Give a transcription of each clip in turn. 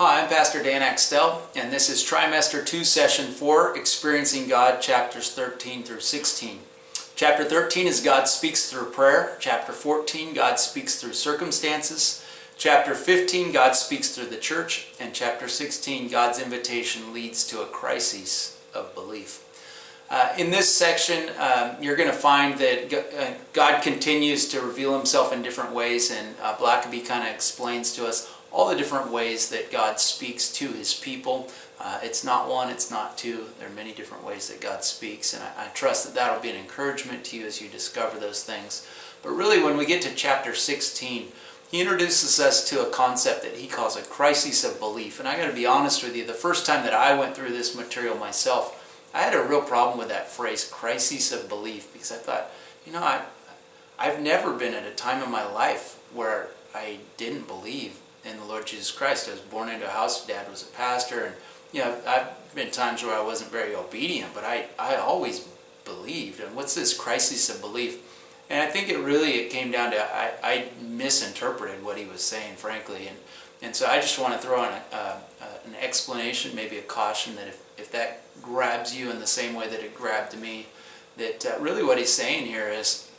Hi, I'm Pastor Dan Axtell, and this is Trimester 2, Session 4, Experiencing God, Chapters 13 through 16. Chapter 13 is God speaks through prayer. Chapter 14, God speaks through circumstances. Chapter 15, God speaks through the church. And Chapter 16, God's invitation leads to a crisis of belief. In this section, you're going to find that God continues to reveal himself in different ways, and Blackaby kind of explains to us all the different ways that God speaks to his people. It's not one, it's not two. There are many different ways that God speaks, and I trust that that'll be an encouragement to you as you discover those things. But really, when we get to chapter 16, he introduces us to a concept that he calls a crisis of belief. And I got to be honest with you, the first time that I went through this material myself, I had a real problem with that phrase, crisis of belief, because I thought, I've never been at a time in my life where I didn't believe in the Lord Jesus Christ. I was born into a house, Dad was a pastor, and I've been times where I wasn't very obedient, but I always believed. And what's this crisis of belief? And I think it came down to I misinterpreted what he was saying, frankly, and so I just want to throw in an explanation, maybe a caution, that if that grabs you in the same way that it grabbed me, that really what he's saying here is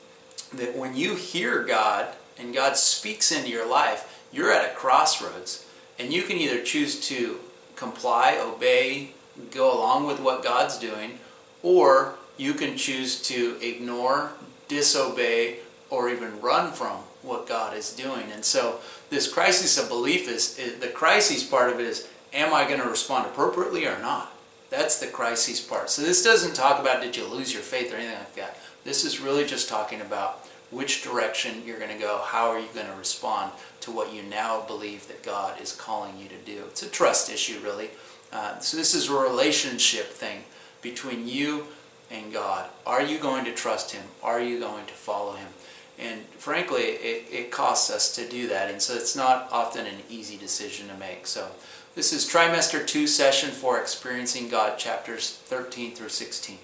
that when you hear God and God speaks into your life, you're at a crossroads, and you can either choose to comply, obey, go along with what God's doing, or you can choose to ignore, disobey, or even run from what God is doing. And so this crisis of belief is the crisis part of it is, am I going to respond appropriately or not? That's the crisis part. So this doesn't talk about did you lose your faith or anything like that. This is really just talking about which direction you're going to go, how are you going to respond to what you now believe that God is calling you to do. It's a trust issue, really. So this is a relationship thing between you and God. Are you going to trust him? Are you going to follow him? And frankly, it costs us to do that, and so it's not often an easy decision to make. So this is Trimester 2, Session 4, Experiencing God, Chapters 13 through 16.